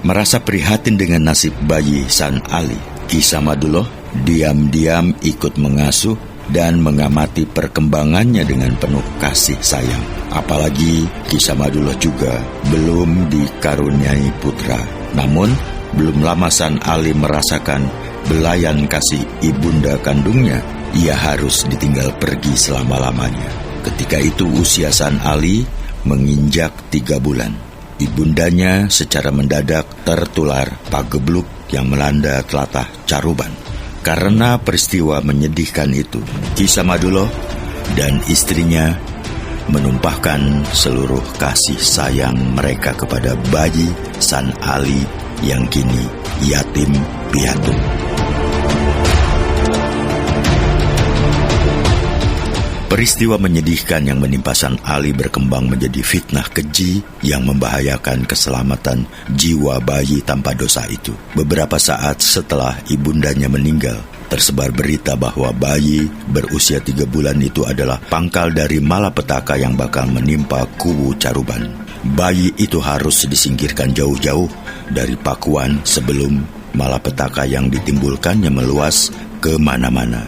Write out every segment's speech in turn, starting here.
Merasa prihatin dengan nasib bayi San Ali, Ki Samadullah diam-diam ikut mengasuh dan mengamati perkembangannya dengan penuh kasih sayang. Apalagi Ki Samadullah juga belum dikaruniai putra. Namun, belum lama San Ali merasakan belayan kasih ibunda kandungnya. Ia harus ditinggal pergi selama-lamanya. Ketika itu usia San Ali menginjak 3 bulan. Ibundanya secara mendadak tertular pagebluk yang melanda tlatah Caruban. Karena peristiwa menyedihkan itu, Ki Samadullah dan istrinya menumpahkan seluruh kasih sayang mereka kepada bayi San Ali yang kini yatim piatu. Peristiwa menyedihkan yang menimpa San Ali berkembang menjadi fitnah keji yang membahayakan keselamatan jiwa bayi tanpa dosa itu. Beberapa saat setelah ibundanya meninggal, tersebar berita bahwa bayi berusia 3 bulan itu adalah pangkal dari malapetaka yang bakal menimpa kubu Caruban. Bayi itu harus disingkirkan jauh-jauh dari Pakuan sebelum malapetaka yang ditimbulkannya meluas ke mana-mana.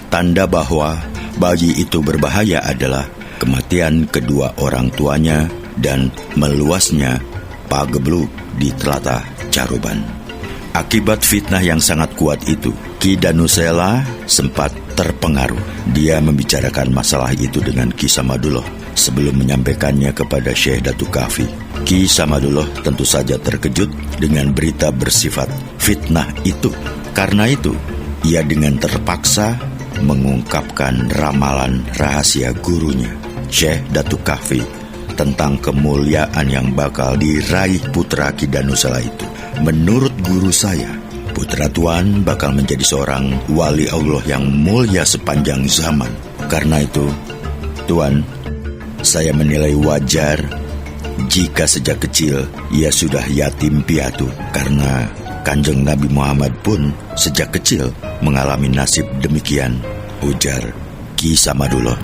Tanda bahwa bayi itu berbahaya adalah kematian kedua orang tuanya dan meluasnya pagebluk di tlatah Caruban. Akibat fitnah yang sangat kuat itu, Ki Danusela sempat terpengaruh. Dia membicarakan masalah itu dengan Ki Samadullah sebelum menyampaikannya kepada Syekh Datuk Kahfi. Ki Samadullah tentu saja terkejut dengan berita bersifat fitnah itu. Karena itu, ia dengan terpaksa mengungkapkan ramalan rahasia gurunya, Syekh Datuk Kahfi, tentang kemuliaan yang bakal diraih putra Ki Danusela itu. Menurut guru saya, putra Tuan bakal menjadi seorang wali Allah yang mulia sepanjang zaman. Karena itu, Tuan, saya menilai wajar jika sejak kecil ia sudah yatim piatu, karena Kanjeng Nabi Muhammad pun sejak kecil mengalami nasib demikian, ujar Ki Samadullah.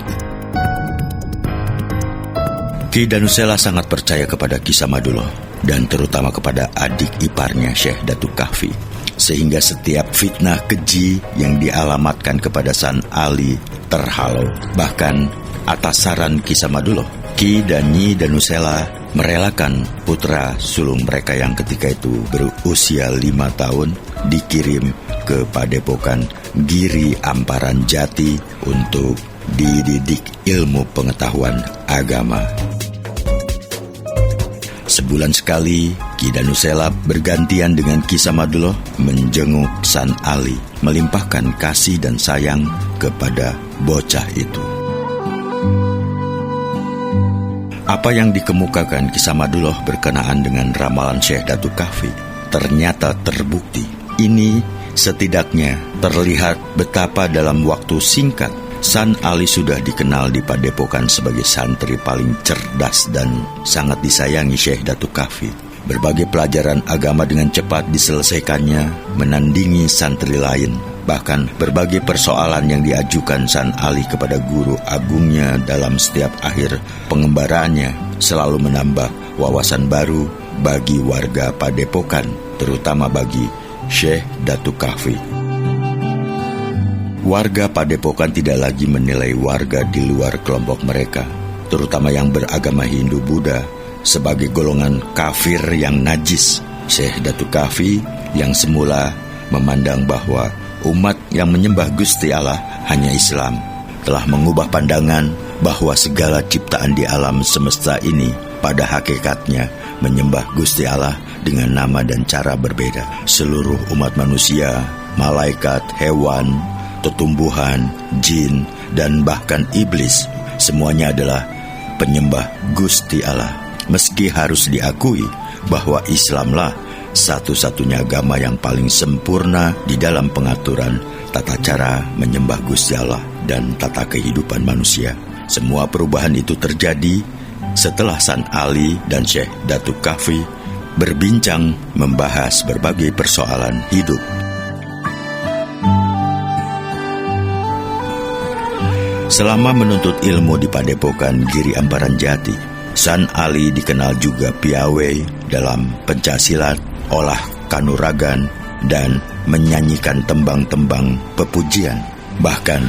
Ki Danusela sangat percaya kepada Ki Samadullah dan terutama kepada adik iparnya Syekh Datuk Kahfi, sehingga setiap fitnah keji yang dialamatkan kepada San Ali terhalau. Bahkan atas saran Ki Samadullah, Ki dan Nyi Danusela merelakan putra sulung mereka yang ketika itu berusia 5 tahun dikirim ke Padepokan Giri Amparan Jati untuk dididik ilmu pengetahuan agama. Sebulan sekali, Ki Danusela bergantian dengan Ki Samadullah menjenguk San Ali, melimpahkan kasih dan sayang kepada bocah itu. Apa yang dikemukakan Ki Samadullah berkenaan dengan ramalan Syekh Datuk Kahfi ternyata terbukti. Ini setidaknya terlihat betapa dalam waktu singkat San Ali sudah dikenal di Padepokan sebagai santri paling cerdas dan sangat disayangi Syekh Datuk Kahfi. Berbagai pelajaran agama dengan cepat diselesaikannya, menandingi santri lain. Bahkan berbagai persoalan yang diajukan San Ali kepada guru agungnya dalam setiap akhir pengembaraannya selalu menambah wawasan baru bagi warga Padepokan, terutama bagi Syekh Datuk Kahfi. Warga Padepokan tidak lagi menilai warga di luar kelompok mereka, terutama yang beragama Hindu-Buddha, sebagai golongan kafir yang najis. Syekh Datuk Kahfi yang semula memandang bahwa umat yang menyembah Gusti Allah hanya Islam, telah mengubah pandangan bahwa segala ciptaan di alam semesta ini pada hakikatnya menyembah Gusti Allah dengan nama dan cara berbeda. Seluruh umat manusia, malaikat, hewan, tetumbuhan, jin, dan bahkan iblis, semuanya adalah penyembah Gusti Allah. Meski harus diakui bahwa Islamlah satu-satunya agama yang paling sempurna di dalam pengaturan tata cara menyembah Gusti Allah dan tata kehidupan manusia. Semua perubahan itu terjadi setelah San Ali dan Syekh Datuk Kahfi berbincang membahas berbagai persoalan hidup. Selama menuntut ilmu di Padepokan Giri Amparan Jati, San Ali dikenal juga piawai dalam pencaksilat, olah kanuragan, dan menyanyikan tembang-tembang pepujian. Bahkan,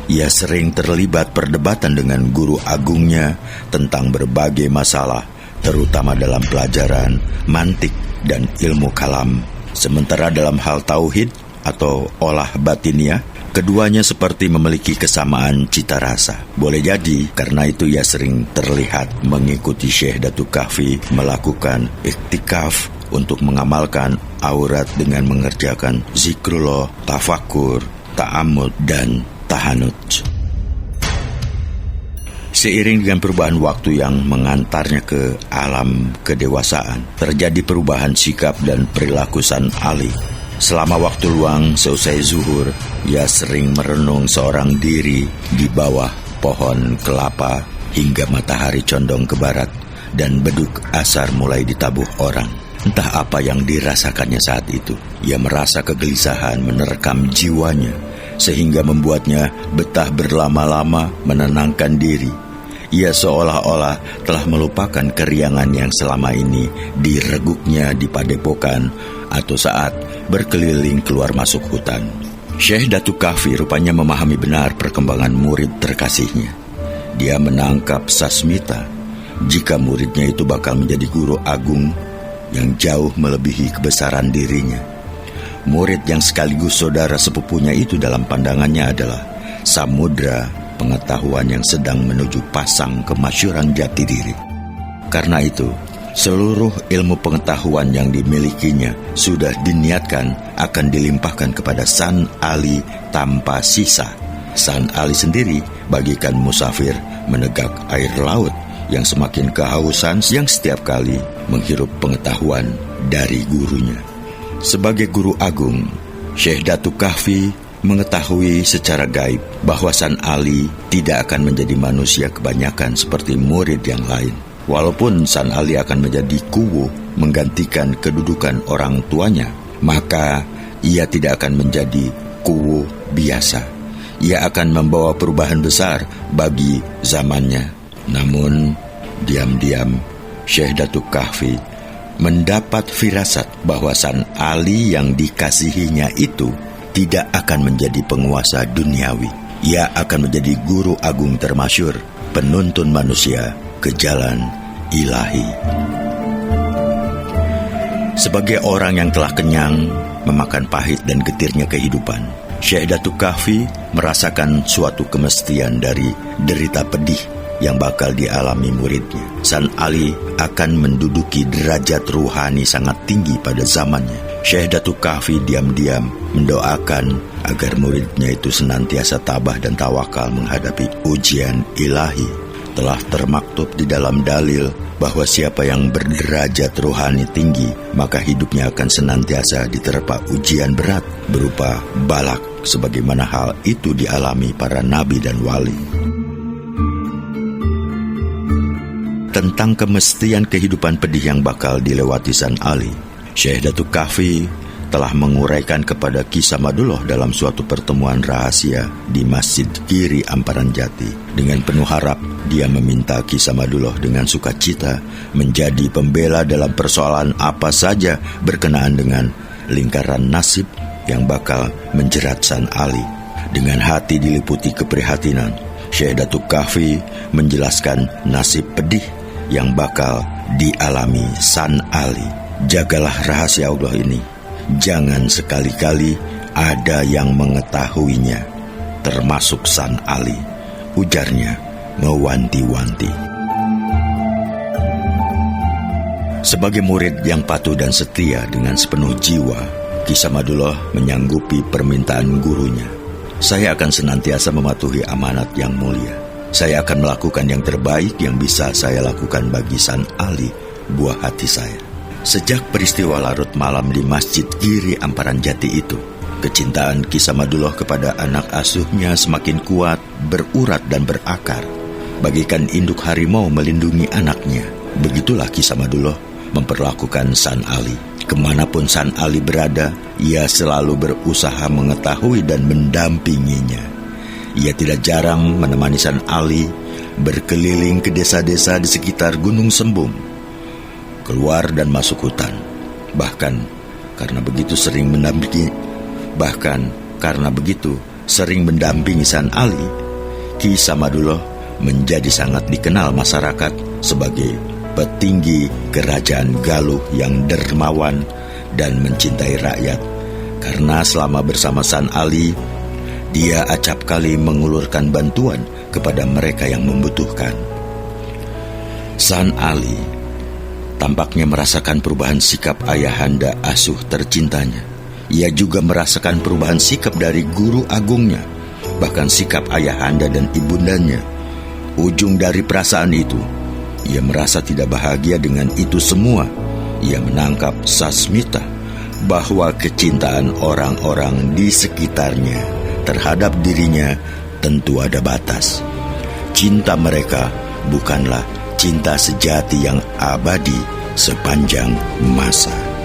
ia sering terlibat perdebatan dengan guru agungnya tentang berbagai masalah, terutama dalam pelajaran mantik dan ilmu kalam. Sementara dalam hal tauhid atau olah batiniah, keduanya seperti memiliki kesamaan cita rasa. Boleh jadi karena itu ia sering terlihat mengikuti Syekh Datuk Kahfi melakukan iktikaf untuk mengamalkan aurat dengan mengerjakan zikrullah, tafakur, ta'amud, dan tahanut. Seiring dengan perubahan waktu yang mengantarnya ke alam kedewasaan, terjadi perubahan sikap dan perilaku San Ali. Selama waktu luang seusai zuhur, ia sering merenung seorang diri di bawah pohon kelapa hingga matahari condong ke barat dan beduk asar mulai ditabuh orang. Entah apa yang dirasakannya saat itu. Ia merasa kegelisahan menerkam jiwanya, sehingga membuatnya betah berlama-lama menenangkan diri. Ia seolah-olah telah melupakan keriangan yang selama ini direguknya di padepokan atau saat berkeliling keluar masuk hutan. Syekh Datuk Kahfi rupanya memahami benar perkembangan murid terkasihnya. Dia menangkap sasmita jika muridnya itu bakal menjadi guru agung yang jauh melebihi kebesaran dirinya. Murid yang sekaligus saudara sepupunya itu dalam pandangannya adalah samudra pengetahuan yang sedang menuju pasang kemasyhuran jati diri. Karena itu, seluruh ilmu pengetahuan yang dimilikinya sudah diniatkan akan dilimpahkan kepada San Ali tanpa sisa. San Ali sendiri bagikan musafir menegak air laut yang semakin kehausan yang setiap kali menghirup pengetahuan dari gurunya. Sebagai guru agung, Syekh Datuk Kahfi mengetahui secara gaib bahwa San Ali tidak akan menjadi manusia kebanyakan seperti murid yang lain. Walaupun San Ali akan menjadi kuwu menggantikan kedudukan orang tuanya, maka ia tidak akan menjadi kuwu biasa. Ia akan membawa perubahan besar bagi zamannya. Namun, diam-diam Syekh Datuk Kahfi mendapat firasat bahwa San Ali yang dikasihinya itu tidak akan menjadi penguasa duniawi. Ia akan menjadi guru agung termasyhur, penuntun manusia ke jalan ilahi. Sebagai orang yang telah kenyang memakan pahit dan getirnya kehidupan, Syekh Datuk Kahfi merasakan suatu kemestian dari derita pedih yang bakal dialami muridnya. San Ali akan menduduki derajat ruhani sangat tinggi pada zamannya. Syekh Datuk Kahfi diam-diam mendoakan agar muridnya itu senantiasa tabah dan tawakal menghadapi ujian ilahi. Telah termaktub di dalam dalil bahwa siapa yang berderajat ruhani tinggi, maka hidupnya akan senantiasa diterpa ujian berat berupa balak, sebagaimana hal itu dialami para nabi dan wali. Tentang kemestian kehidupan pedih yang bakal dilewati San Ali, Syekh Datuk Kahfi telah menguraikan kepada Ki Samadullah dalam suatu pertemuan rahasia di Masjid Giri Amparan Jati. Dengan penuh harap, dia meminta Ki Samadullah dengan sukacita menjadi pembela dalam persoalan apa saja berkenaan dengan lingkaran nasib yang bakal menjerat San Ali. Dengan hati diliputi keprihatinan, Syekh Datuk Kahfi menjelaskan nasib pedih yang bakal dialami San Ali. Jagalah rahasia Allah ini. Jangan sekali-kali ada yang mengetahuinya, termasuk San Ali, ujarnya mewanti-wanti. Sebagai murid yang patuh dan setia dengan sepenuh jiwa, Ki Samadullah menyanggupi permintaan gurunya. Saya akan senantiasa mematuhi amanat yang mulia. Saya akan melakukan yang terbaik yang bisa saya lakukan bagi San Ali, buah hati saya. Sejak peristiwa larut malam di Masjid Giri Amparan Jati itu, kecintaan Ki Samadullah kepada anak asuhnya semakin kuat, berurat dan berakar. Bagikan induk harimau melindungi anaknya, begitulah Ki Samadullah memperlakukan San Ali. Kemanapun San Ali berada, ia selalu berusaha mengetahui dan mendampinginya. Ia tidak jarang menemani San Ali berkeliling ke desa-desa di sekitar Gunung Sembum, keluar dan masuk hutan. Bahkan karena begitu sering mendampingi San Ali, Ki Samaduloh menjadi sangat dikenal masyarakat sebagai petinggi kerajaan Galuh yang dermawan dan mencintai rakyat. Karena selama bersama San Ali, dia acap kali mengulurkan bantuan kepada mereka yang membutuhkan. San Ali tampaknya merasakan perubahan sikap ayahanda asuh tercintanya. Ia juga merasakan perubahan sikap dari guru agungnya, bahkan sikap ayahanda dan ibundanya. Ujung dari perasaan itu, ia merasa tidak bahagia dengan itu semua. Ia menangkap Sasmita bahwa kecintaan orang-orang di sekitarnya terhadap dirinya tentu ada batas. Cinta mereka bukanlah cinta sejati yang abadi sepanjang masa.